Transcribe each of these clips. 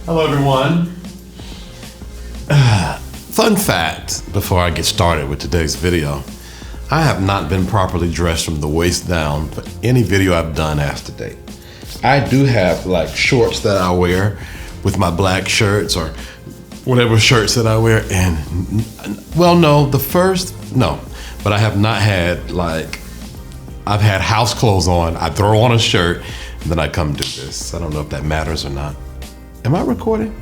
Hello, everyone. Fun fact, before I get started with today's video, I have not been properly dressed from the waist down for any video I've done as to date. I do have like shorts that I wear with my black shirts or whatever shirts that I wear, and well, no, but I have not had I've had house clothes on. I throw on a shirt and then I come do this. I don't know if that matters or not. Am I recording?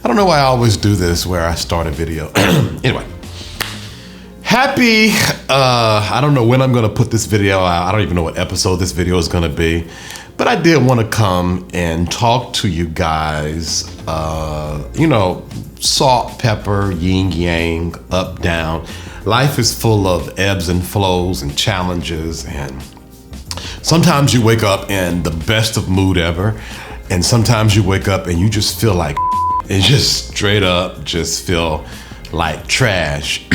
I don't know why I always do this where I start a video. Anyway, happy, I don't know when I'm gonna put this video out. I don't even know what episode this video is gonna be, but I did want to come and talk to you guys, salt, pepper, yin, yang, up, down. Life is full of ebbs and flows and challenges, and sometimes you wake up in the best of mood ever, and sometimes you wake up and you just feel like and just straight up just feel like trash.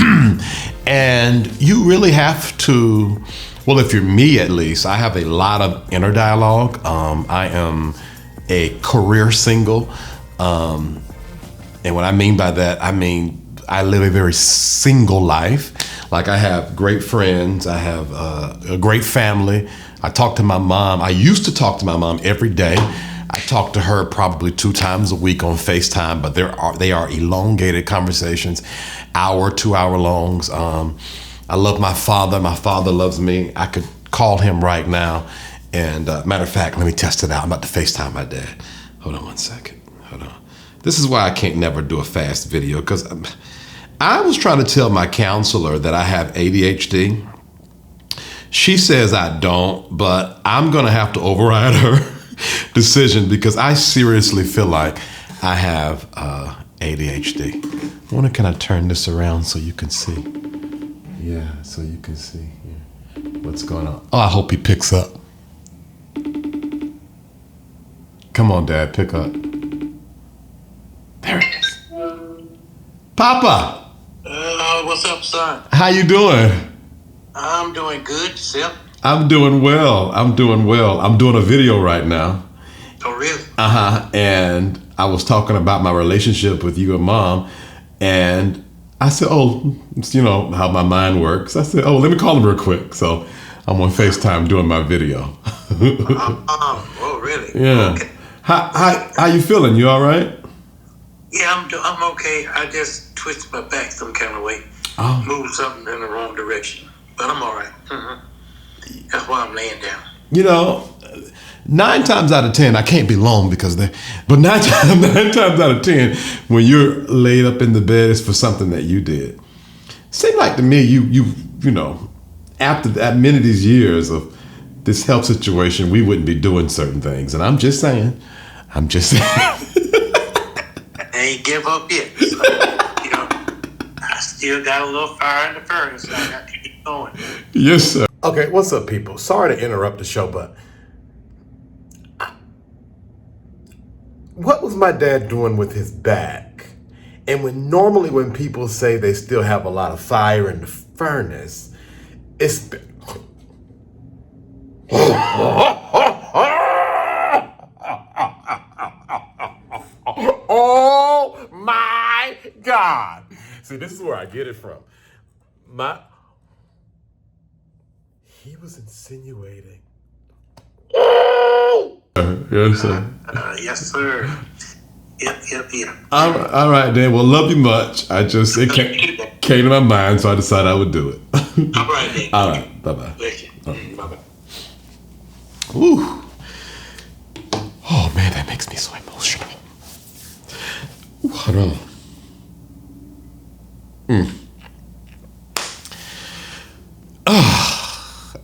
And you really have to, well, if you're me at least, I have a lot of inner dialogue. I am a career single. And what I mean by that, I mean I live a very single life. Like, I have great friends, I have a great family. I talk to my mom. I used to talk to my mom every day. I talk to her probably 2 times a week on FaceTime, but they are elongated conversations, 2 hour longs. I love my father. My father loves me. I could call him right now. And matter of fact, let me test it out. I'm about to FaceTime my dad. Hold on one second. Hold on. This is why I can't never do a fast video, because I was trying to tell my counselor that I have ADHD. She says I don't, but I'm going to have to override her decision because I seriously feel like I have ADHD. I wonder, can I turn this around so you can see? Yeah, so you can see what's going on. Oh, I hope he picks up. Come on, Dad, pick up. There he is. Papa! What's up, son? How you doing? I'm doing good, Sip. I'm doing well. I'm doing a video right now. Oh, really? And I was talking about my relationship with you and Mom, and I said, oh, you know how my mind works. I said, oh, let me call him real quick. So I'm on FaceTime doing my video. Oh, really? Yeah. Okay. How you feeling? You all right? Yeah, I'm okay. I just twisted my back some kind of way. Oh. Moved something in the wrong direction. But I'm all right. That's why I'm laying down. You know, 9 times out of 10, I can't be long but 9 times out of 10, when you're laid up in the bed, it's for something that you did. Seemed like to me, you know, after that many of these years of this health situation, we wouldn't be doing certain things. And I'm just saying. I ain't give up yet. I still got a little fire in the furnace, so I got to keep going. Yes, sir. Okay, what's up, people? Sorry to interrupt the show, but what was my dad doing with his back? And when people say they still have a lot of fire in the furnace, it's oh my God. See, this is where I get it from. He was insinuating. Yes, sir. Yes, sir. Yep. All right, Dan. Well, love you much. It came to my mind, so I decided I would do it. All right, Dan. All right. Bye-bye. Bye-bye. Ooh. Oh, man, that makes me so emotional. Ooh, hold on.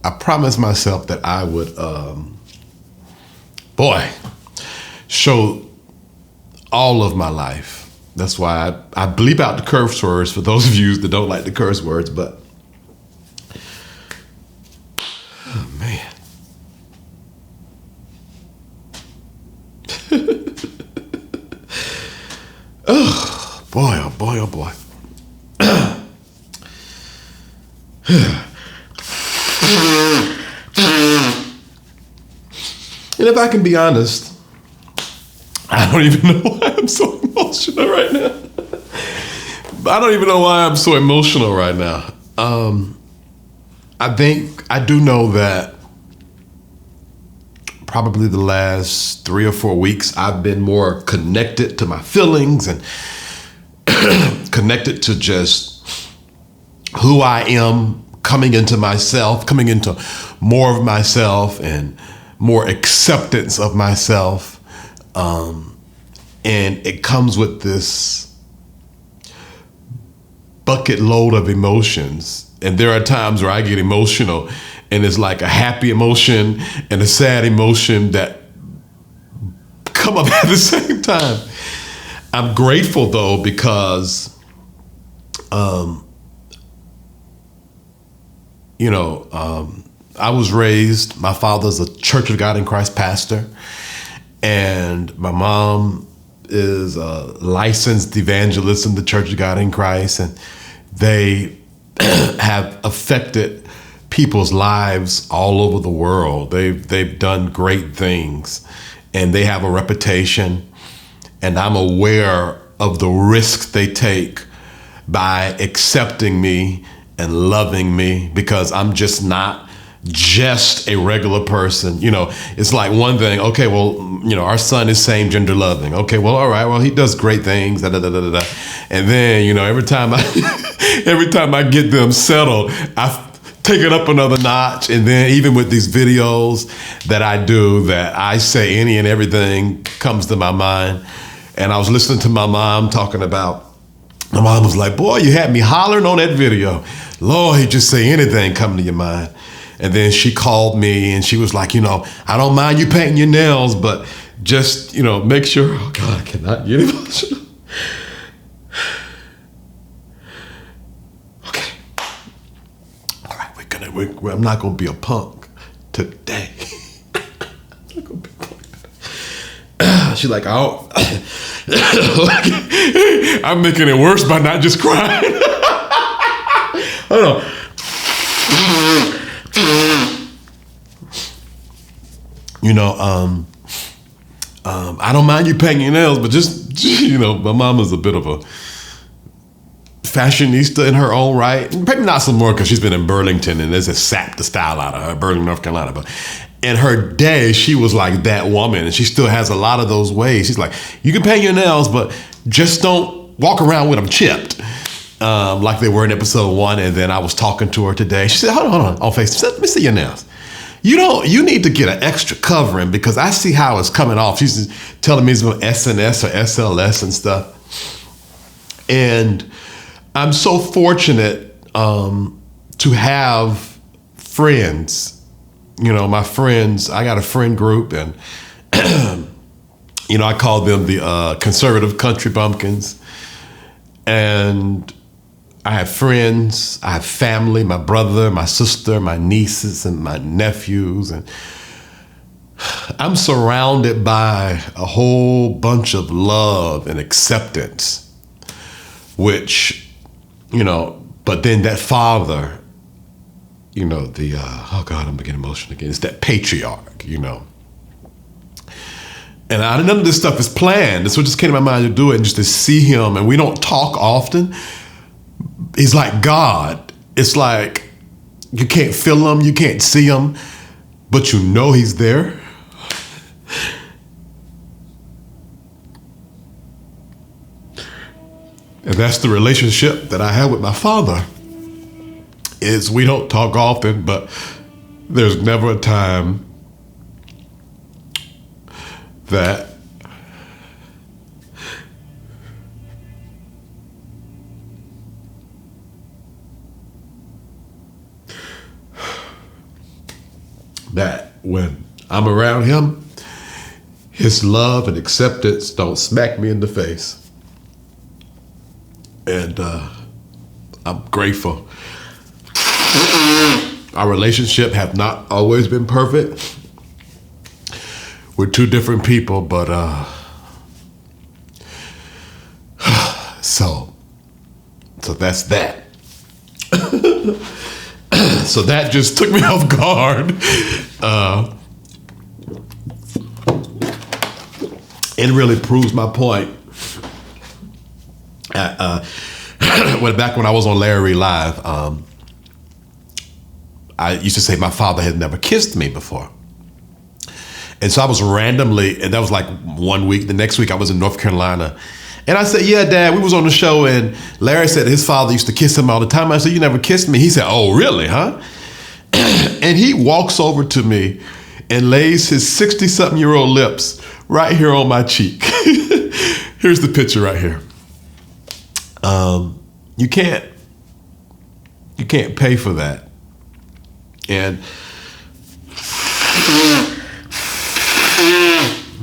I promised myself that I would, show all of my life. That's why I bleep out the curse words for those of you that don't like the curse words, but, oh, man. Oh, boy. And if I can be honest, I don't even know why I'm so emotional right now. I don't even know why I'm so emotional right now. I think I do know that probably the last 3 or 4 weeks, I've been more connected to my feelings and connected to just who I am, coming into myself, coming into more of myself and more acceptance of myself. And it comes with this bucket load of emotions. And there are times where I get emotional and it's like a happy emotion and a sad emotion that come up at the same time. I'm grateful though, because, I was raised, my father's a Church of God in Christ pastor, and my mom is a licensed evangelist in the Church of God in Christ, and they have affected people's lives all over the world. They've done great things, and they have a reputation, and I'm aware of the risks they take by accepting me and loving me, because I'm just not just a regular person. It's like one thing, okay, well, our son is same gender loving. Okay, well, all right, well, he does great things, da, da, da, da, da. And then, every time I get them settled, I take it up another notch. And then even with these videos that I do, that I say any and everything comes to my mind. And I was listening to my mom talking about, my mom was like, boy, you had me hollering on that video. Lord, you just say anything come to your mind. And then she called me and she was like, I don't mind you painting your nails, but just, make sure, oh God, I cannot get emotional. Okay. All right, I'm not going to be a punk today. I'm not going to be a punk. She's like, oh, I'm making it worse by not just crying. Hold on. I don't mind you painting your nails, but just, my mama's a bit of a fashionista in her own right. Maybe not some more because she's been in Burlington and this has sapped the style out of her, Burlington, North Carolina. But in her day, she was like that woman, and she still has a lot of those ways. She's like, you can paint your nails, but just don't walk around with them chipped. Like they were in episode 1. And then I was talking to her today. She said, hold on, on Facebook. She said, let me see your nails. You need to get an extra covering because I see how it's coming off. She's telling me it's about SNS or SLS and stuff. And I'm so fortunate to have friends. My friends, I got a friend group, and I call them the conservative country bumpkins. And I have friends, I have family, my brother, my sister, my nieces, and my nephews. And I'm surrounded by a whole bunch of love and acceptance, which, but then that father, oh God, I'm getting emotional again. It's that patriarch, And none of this stuff is planned. That's what just came to my mind to do it, and just to see him. And we don't talk often. He's like God. It's like you can't feel him, you can't see him, but he's there. And that's the relationship that I have with my father. Is we don't talk often, but there's never a time that when I'm around him, his love and acceptance don't smack me in the face. And I'm grateful. Our relationship have not always been perfect. We're two different people, but so that's that. So that just took me off guard. it really proves my point. Back when I was on Larry Live, I used to say my father had never kissed me before. And so I was randomly, and that was like 1 week. The next week I was in North Carolina. And I said, yeah, Dad, we was on the show, and Larry said his father used to kiss him all the time. I said, you never kissed me? He said, oh, really, huh? And he walks over to me and lays his 60-something-year-old lips right here on my cheek. Here's the picture right here. You can't pay for that. And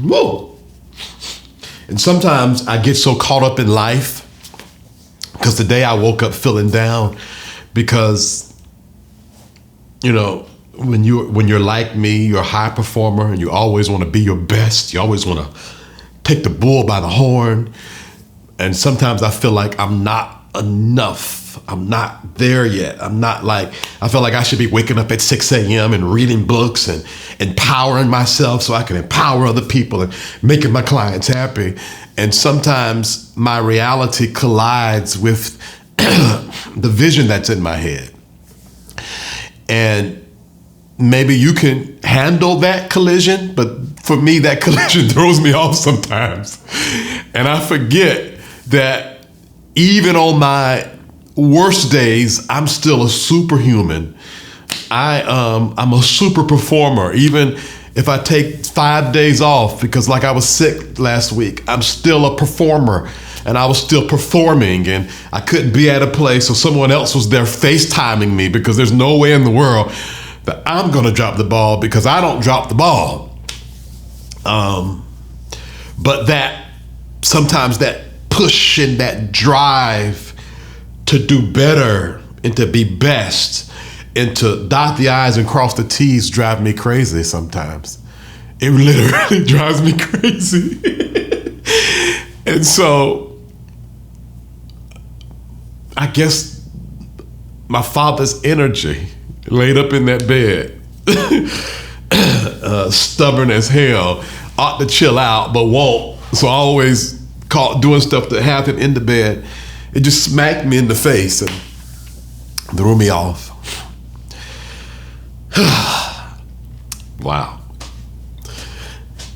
whoa. And sometimes I get so caught up in life, because today I woke up feeling down, because, you know, when you're like me, you're a high performer and you always want to be your best. You always want to take the bull by the horn. And sometimes I feel like I'm not enough. I'm not there yet. I feel like I should be waking up at 6 a.m. and reading books and empowering myself so I can empower other people and making my clients happy. And sometimes my reality collides with the vision that's in my head. And maybe you can handle that collision, but for me, that collision throws me off sometimes. And I forget that even on my worst days, I'm still a superhuman. I'm a super performer. Even if I take 5 days off, because like I was sick last week, I'm still a performer, and I was still performing, and I couldn't be at a place, so someone else was there FaceTiming me, because there's no way in the world that I'm gonna drop the ball, because I don't drop the ball. But that sometimes that push and that drive to do better and to be best and to dot the I's and cross the T's drive me crazy sometimes. It literally drives me crazy. And so I guess my father's energy laid up in that bed, stubborn as hell, ought to chill out but won't. So I always caught doing stuff to have him in the bed. It just smacked me in the face and threw me off. Wow.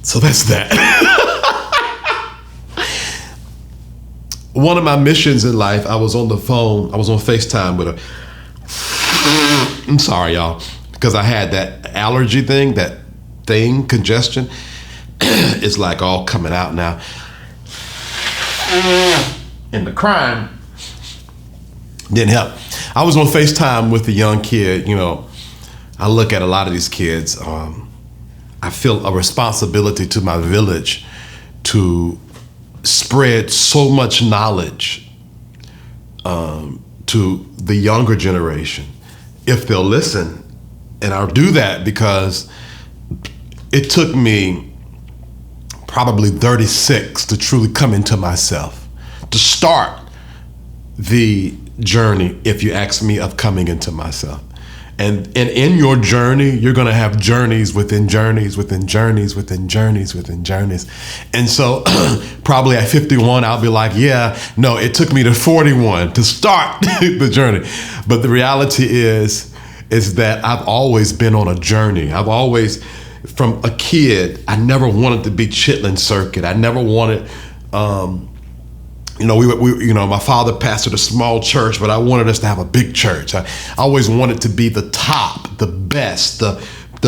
So that's that. One of my missions in life, I was on the phone, I was on FaceTime with I'm sorry, y'all, because I had that allergy thing, congestion. It's like all coming out now. And the crime didn't help. I was on FaceTime with a young kid. You know, I look at a lot of these kids. I feel a responsibility to my village to spread so much knowledge to the younger generation, if they'll listen. And I'll do that because it took me probably 36 to truly come into myself, to start the journey, if you ask me, of coming into myself. And in your journey, you're gonna have journeys within journeys, within journeys, within journeys, within journeys. And so probably at 51, I'll be like, yeah, no, it took me to 41 to start the journey. But the reality is that I've always been on a journey. I've always, from a kid, I never wanted to be Chitlin Circuit. I never wanted, my father pastored a small church, but I wanted us to have a big church. I always wanted to be the top, the best, the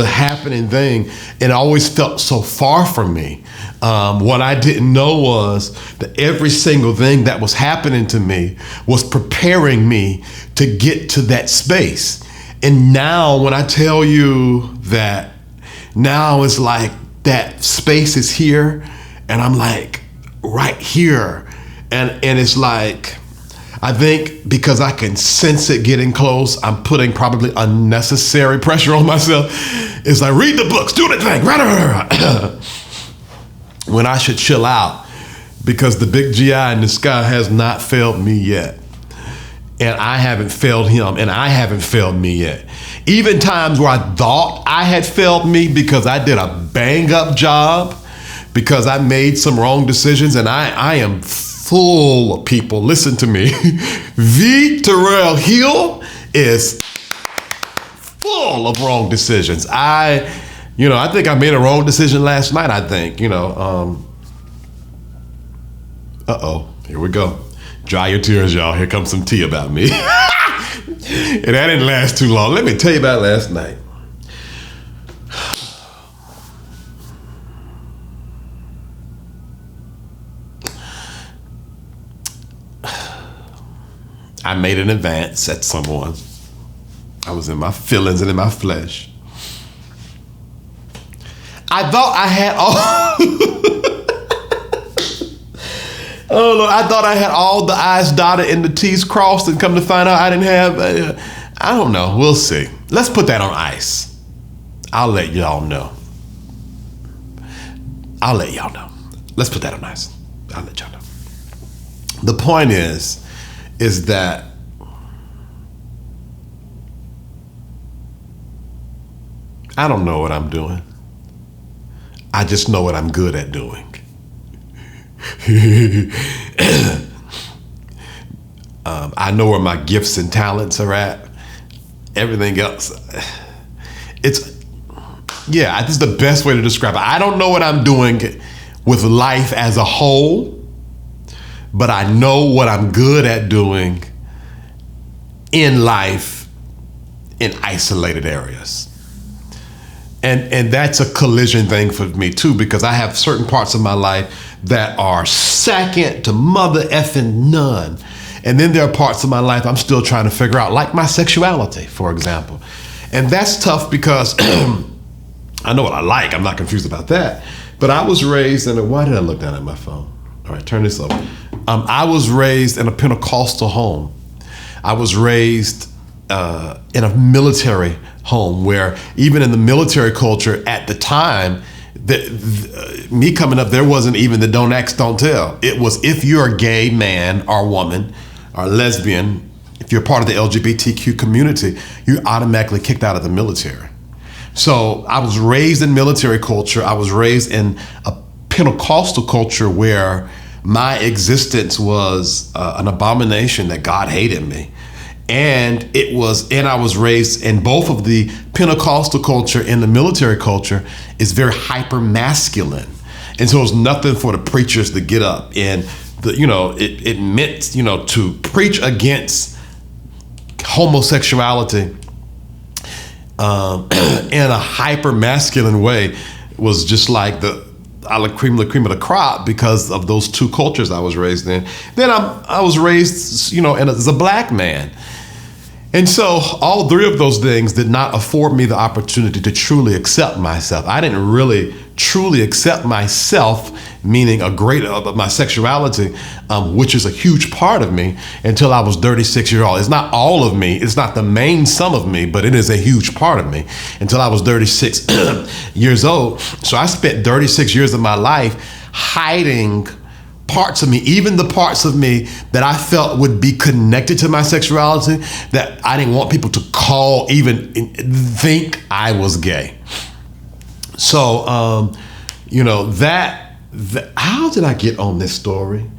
happening thing. And it always felt so far from me. What I didn't know was that every single thing that was happening to me was preparing me to get to that space. And now when I tell you that now it's like that space is here and I'm like right here. And it's like, I think because I can sense it getting close, I'm putting probably unnecessary pressure on myself. It's like, read the books, do the thing, when I should chill out, because the big GI in the sky has not failed me yet. And I haven't failed him, and I haven't failed me yet. Even times where I thought I had failed me because I did a bang up job, because I made some wrong decisions, and I am full of people. Listen to me. V. Terrell Hill is full of wrong decisions. I think I made a wrong decision last night, I think, here we go. Dry your tears, y'all. Here comes some tea about me. And that didn't last too long. Let me tell you about last night. I made an advance at someone. I was in my feelings and in my flesh. I thought I had oh Lord, I thought I had all the I's dotted and the T's crossed, and come to find out I didn't have, I don't know, we'll see. Let's put that on ice. I'll let y'all know. Let's put that on ice. I'll let y'all know. The point is that I don't know what I'm doing. I just know what I'm good at doing. I know where my gifts and talents are at. Everything else, this is the best way to describe it. I don't know what I'm doing with life as a whole, but I know what I'm good at doing in life in isolated areas. And that's a collision thing for me too, because I have certain parts of my life that are second to mother effing none. And then there are parts of my life I'm still trying to figure out, like my sexuality, for example. And that's tough because I know what I like. I'm not confused about that. But I was raised in why did I look down at my phone? All right, turn this over. I was raised in a Pentecostal home. I was raised in a military home where even in the military culture at the time, me coming up, there wasn't even the don't ask, don't tell. It was if you're a gay man or woman or lesbian, if you're part of the LGBTQ community, you're automatically kicked out of the military. So I was raised in military culture. I was raised in a Pentecostal culture where my existence was an abomination, that God hated me. And I was raised in both of the Pentecostal culture and the military culture is very hyper masculine. And so it's nothing for the preachers to get up and it meant, to preach against homosexuality in a hyper masculine way was just like the cream of the crop because of those two cultures I was raised in. Then I was raised, as a black man. And so all three of those things did not afford me the opportunity to truly accept myself. I didn't really truly accept myself, meaning my sexuality, which is a huge part of me, until I was 36 years old. It's not all of me. It's not the main sum of me, but it is a huge part of me until I was 36 years old. So I spent 36 years of my life hiding parts of me, even the parts of me that I felt would be connected to my sexuality, that I didn't want people to think I was gay. So, how did I get on this story?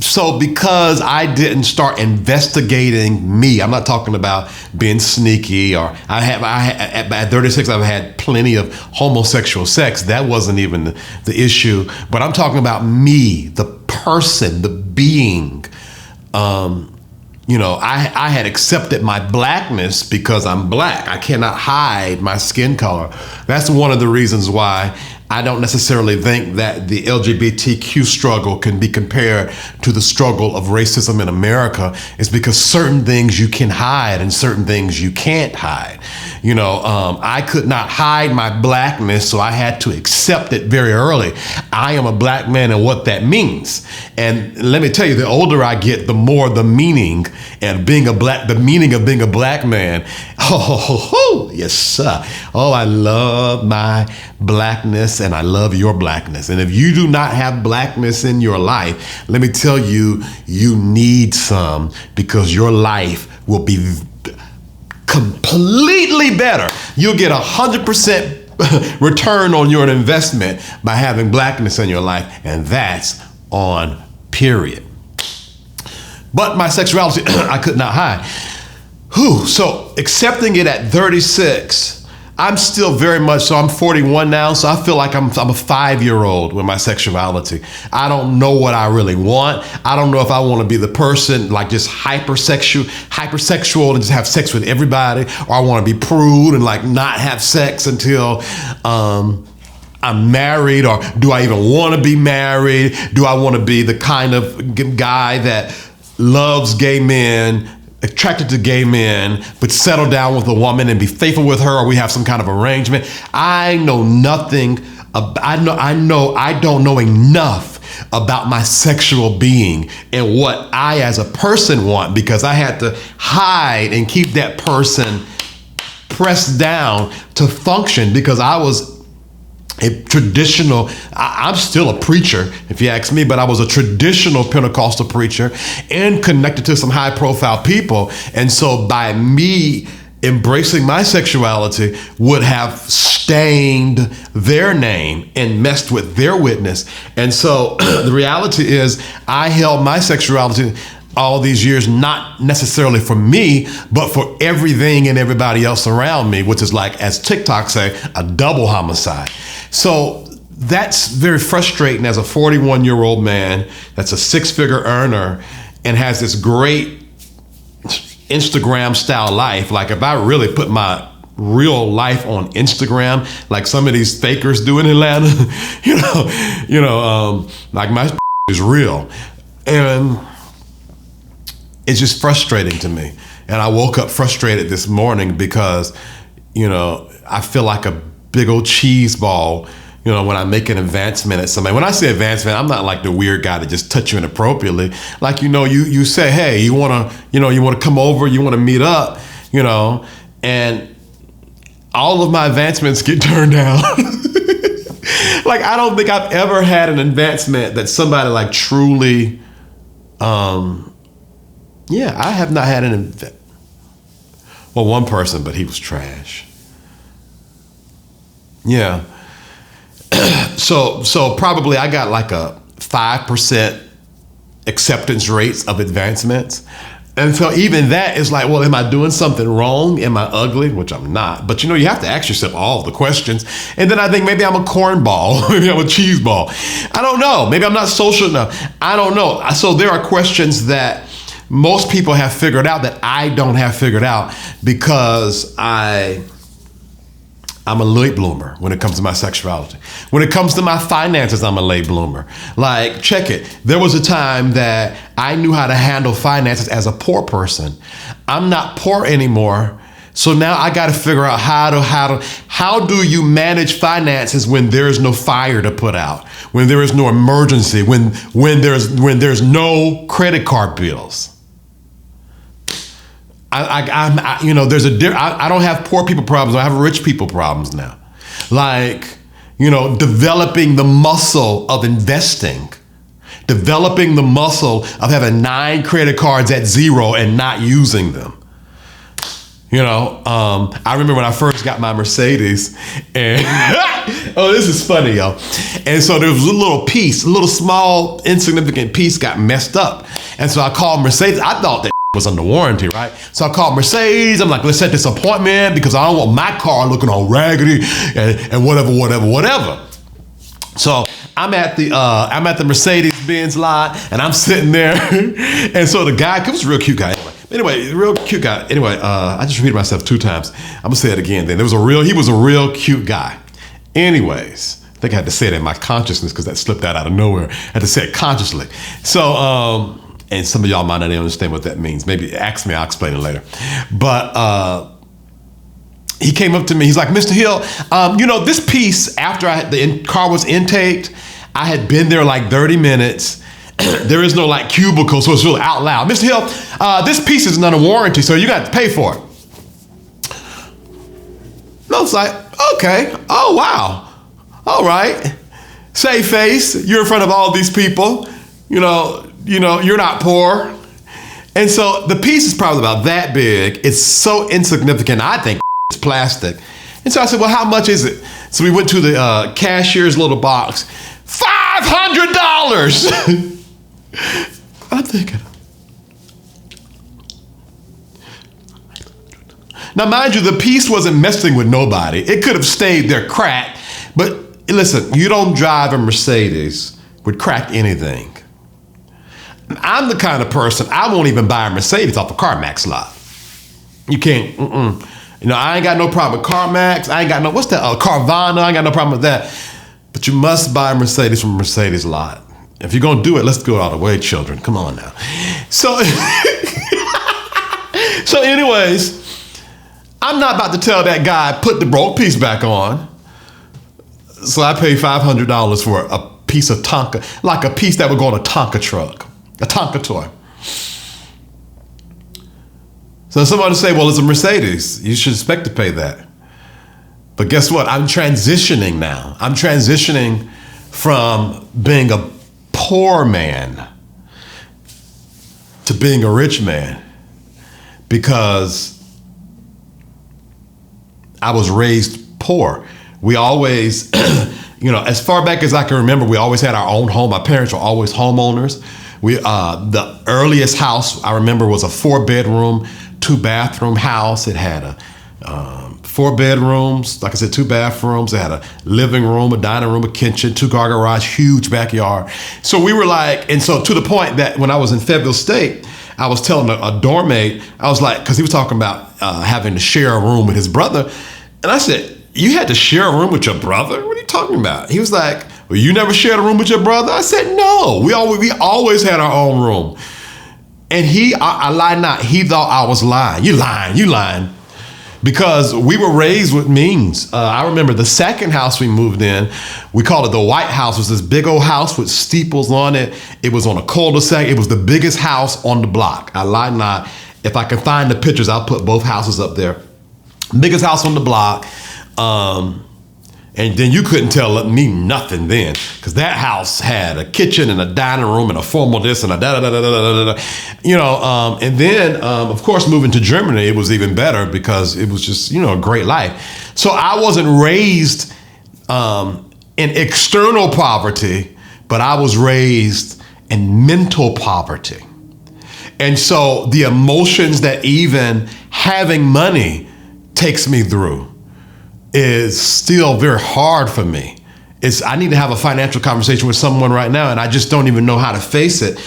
So because I didn't start investigating me, I'm not talking about being sneaky, or at 36, I've had plenty of homosexual sex. That wasn't even the issue. But I'm talking about me, the person, the being. I had accepted my blackness because I'm black. I cannot hide my skin color. That's one of the reasons why I don't necessarily think that the LGBTQ struggle can be compared to the struggle of racism in America, is because certain things you can hide and certain things you can't hide. I could not hide my blackness, so I had to accept it very early. I am a black man and what that means. And let me tell you, the older I get, the more the meaning the meaning of being a black man. Yes, sir. I love my blackness and I love your blackness. And if you do not have blackness in your life, let me tell you, you need some, because your life will be completely better. You'll get 100% return on your investment by having blackness in your life, and that's on period. But my sexuality, I could not hide. So accepting it at 36, I'm still very much, so I'm 41 now, so I feel like I'm a 5-year-old with my sexuality. I don't know what I really want. I don't know if I want to be the person like just hypersexual and just have sex with everybody, or I want to be prude and like not have sex until I'm married, or do I even want to be married? Do I want to be the kind of guy that loves gay men, attracted to gay men, but settle down with a woman and be faithful with her, or we have some kind of arrangement? I know nothing. I don't know enough about my sexual being and what I as a person want, because I had to hide and keep that person pressed down to function, because I was a traditional, I'm still a preacher, if you ask me, but I was a traditional Pentecostal preacher and connected to some high profile people. And so by me embracing my sexuality would have stained their name and messed with their witness. And so the reality is I held my sexuality all these years, not necessarily for me, but for everything and everybody else around me, which is like, as TikTok say, a double homicide. So that's very frustrating as a 41-year-old man that's a 6-figure earner and has this great Instagram style life. Like if I really put my real life on Instagram, like some of these fakers do in Atlanta, like my is real. And it's just frustrating to me. And I woke up frustrated this morning because, I feel like a big old cheese ball, when I make an advancement at somebody. When I say advancement, I'm not like the weird guy that just touch you inappropriately. Like, you say, hey, you want to come over, you want to meet up, and all of my advancements get turned down. Like, I don't think I've ever had an advancement that somebody like truly, I have not had one person, but he was trash. Yeah. So probably I got like a 5% acceptance rates of advancements. And so even that is like, well, am I doing something wrong? Am I ugly? Which I'm not. But you have to ask yourself all of the questions. And then I think maybe I'm a cornball. Maybe I'm a cheese ball. I don't know. Maybe I'm not social enough. I don't know. So there are questions that most people have figured out that I don't have figured out, because I'm a late bloomer when it comes to my sexuality. When it comes to my finances, I'm a late bloomer. Like, check it. There was a time that I knew how to handle finances as a poor person. I'm not poor anymore. So now I got to figure out how do you manage finances when there is no fire to put out, when there is no emergency, when there's no credit card bills. I don't have poor people problems. I have rich people problems now. Like, developing the muscle of investing, developing the muscle of having 9 credit cards at 0 and not using them. I remember when I first got my Mercedes, and this is funny, y'all. And so there was a little small, insignificant piece got messed up. And so I called Mercedes. I thought that was under warranty, right? So I called Mercedes. I'm like, let's set this appointment because I don't want my car looking all raggedy and whatever. So I'm at the Mercedes-Benz lot, and I'm sitting there. And so the guy, he was a real cute guy. Anyway, real cute guy. Anyway, I just repeated myself 2 times. I'm gonna say it again. Then he was a real cute guy. Anyways, I think I had to say it in my consciousness because that slipped out of nowhere. I had to say it consciously. So, and some of y'all might not even understand what that means. Maybe ask me, I'll explain it later. But he came up to me. He's like, Mr. Hill, this piece, after the car was intaked, I had been there like 30 minutes. There is no like cubicle, so it's really out loud. Mr. Hill, this piece is under warranty, so you got to pay for it. And I was like, okay. Oh, wow. All right. Save face. You're in front of all these people. You're not poor. And so the piece is probably about that big. It's so insignificant. I think it's plastic. And so I said, well, how much is it? So we went to the cashier's little box. $500. I'm thinking. Now, mind you, the piece wasn't messing with nobody. It could have stayed there cracked. But listen, you don't drive a Mercedes with crack anything. I'm the kind of person, I won't even buy a Mercedes off a CarMax lot. You can't, You know, I ain't got no problem with CarMax. I ain't got no, what's that, Carvana? I ain't got no problem with that. But you must buy a Mercedes from a Mercedes lot. If you're going to do it, let's go all the way, children. Come on now. So, so anyways, I'm not about to tell that guy, put the broke piece back on. So I paid $500 for a piece of Tonka, like a piece that would go on a Tonka truck, a Tonka toy. So somebody say, well, it's a Mercedes. You should expect to pay that. But guess what? I'm transitioning now. I'm transitioning from being a poor man to being a rich man because I was raised poor. We always, as far back as I can remember, we always had our own home. My parents were always homeowners. The earliest house I remember was a 4-bedroom, 2-bathroom house. It had 4 bedrooms, like I said, 2 bathrooms. It had a living room, a dining room, a kitchen, 2-car garage, huge backyard. So we were like, and so to the point that when I was in Fayetteville State, I was telling a dorm mate, I was like, because he was talking about having to share a room with his brother. And I said, you had to share a room with your brother? What are you talking about? He was like, well, you never shared a room with your brother? I said, no, we always had our own room. And I lied not, he thought I was lying. You lying. Because we were raised with means. I remember the second house we moved in, we called it the White House. It was this big old house with steeples on it. It was on a cul-de-sac. It was the biggest house on the block. I lied not. If I can find the pictures, I'll put both houses up there. Biggest house on the block. And then you couldn't tell me nothing then, because that house had a kitchen and a dining room and a formal this and a da-da-da-da-da-da-da. And then, of course, moving to Germany, it was even better because it was just, a great life. So I wasn't raised in external poverty, but I was raised in mental poverty. And so the emotions that even having money takes me through is still very hard for me. I need to have a financial conversation with someone right now, and I just don't even know how to face it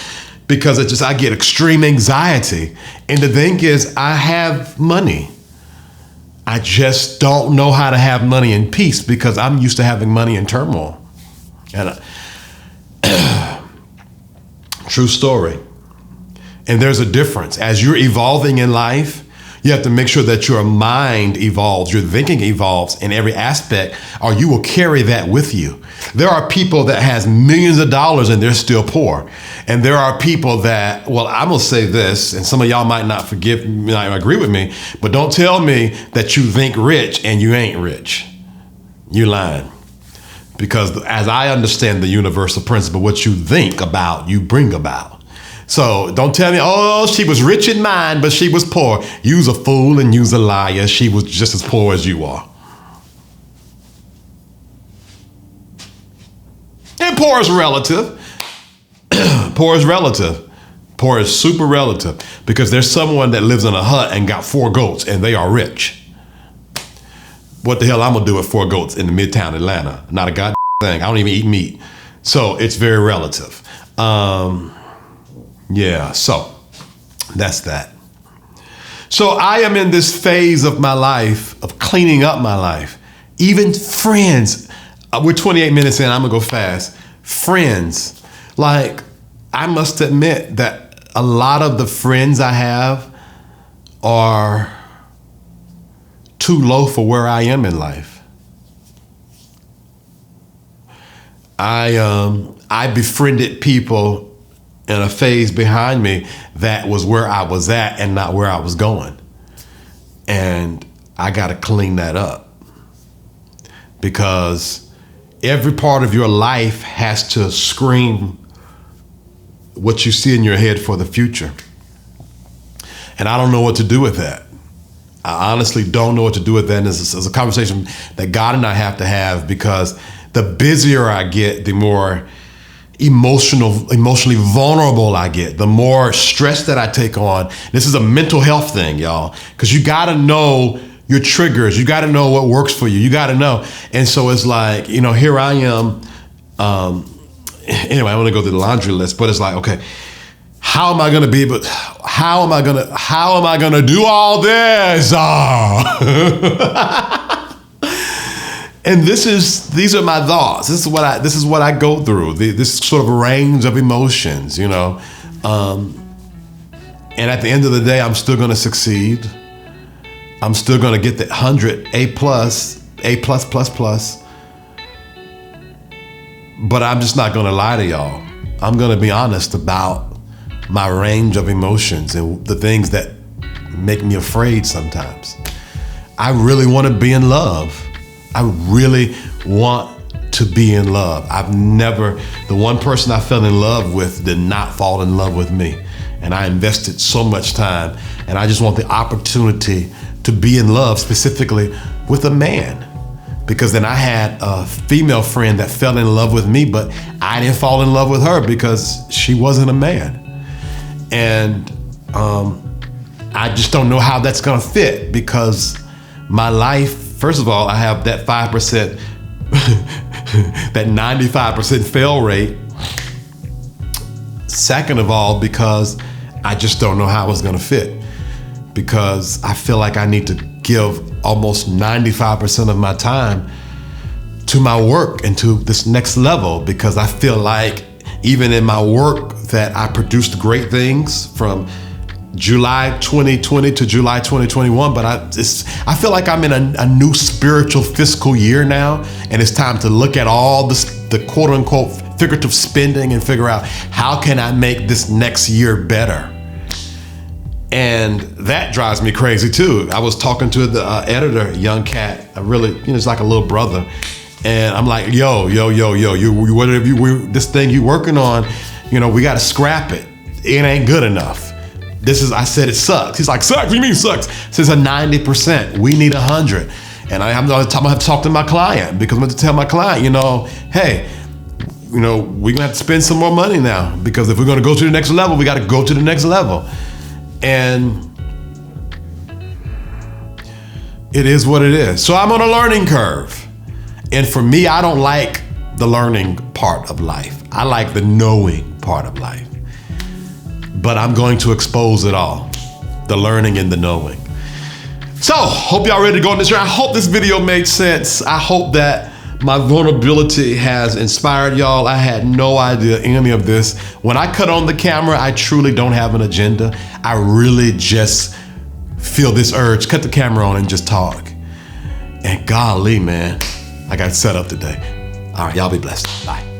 because I get extreme anxiety. And the thing is, I have money. I just don't know how to have money in peace because I'm used to having money in turmoil. And true story. And there's a difference. As you're evolving in life, you have to make sure that your mind evolves, your thinking evolves in every aspect, or you will carry that with you. There are people that has millions of dollars and they're still poor. And there are people that, well, I'm gonna say this, and some of y'all might not agree with me, but don't tell me that you think rich and you ain't rich. You're lying. Because as I understand the universal principle, what you think about, you bring about. So don't tell me, oh, she was rich in mind, but she was poor. You's a fool and you's a liar. She was just as poor as you are. And poor is relative. Poor is relative. Poor is super relative because there's someone that lives in a hut and got 4 goats and they are rich. What the hell I'm gonna do with 4 goats in the midtown Atlanta? Not a goddamn thing. I don't even eat meat. So it's very relative. Yeah, so that's that. So I am in this phase of my life of cleaning up my life. Even friends, we're 28 minutes in, I'm gonna go fast. Friends, like I must admit that a lot of the friends I have are too low for where I am in life. I befriended people in a phase behind me that was where I was at and not where I was going. And I got to clean that up because every part of your life has to scream what you see in your head for the future. And I don't know what to do with that. I honestly don't know what to do with that. And it's a conversation that God and I have to have, because the busier I get, the more emotionally vulnerable I get, the more stress that I take on. This is a mental health thing, y'all, because you got to know your triggers. You got to know what works for you. You got to know. And so it's like, here I am. Anyway, I want to go through the laundry list, but it's like, okay, how am I going to be able, how am I going to do all this? And these are my thoughts. This is what I go through. This sort of range of emotions, And at the end of the day, I'm still going to succeed. I'm still going to get the 100, A+. But I'm just not going to lie to y'all. I'm going to be honest about my range of emotions and the things that make me afraid sometimes. I really want to be in love. I really want to be in love. The one person I fell in love with did not fall in love with me. And I invested so much time. And I just want the opportunity to be in love, specifically with a man. Because then I had a female friend that fell in love with me, but I didn't fall in love with her because she wasn't a man. And I just don't know how that's gonna fit, because my life, first of all, I have that 5%, that 95% fail rate. Second of all, because I just don't know how it's gonna fit, because I feel like I need to give almost 95% of my time to my work and to this next level, because I feel like even in my work that I produced great things from July 2020 to July 2021, but I feel like I'm in a new spiritual fiscal year now, and it's time to look at all the quote unquote figurative spending and figure out how can I make this next year better. And that drives me crazy too. I was talking to the editor, young cat, it's like a little brother. And I'm like, yo, this thing you working on, we got to scrap it. It ain't good enough. I said it sucks. He's like, sucks? What do you mean sucks? It says a 90%. We need 100. And I have to talk to my client, because I'm going to tell my client, hey, we're going to have to spend some more money now, because if we're going to go to the next level, we got to go to the next level. And it is what it is. So I'm on a learning curve. And for me, I don't like the learning part of life. I like the knowing part of life. But I'm going to expose it all, the learning and the knowing. So, hope y'all ready to go on this journey. I hope this video made sense. I hope that my vulnerability has inspired y'all. I had no idea any of this. When I cut on the camera, I truly don't have an agenda. I really just feel this urge, cut the camera on and just talk. And golly, man, I got set up today. All right, y'all be blessed. Bye.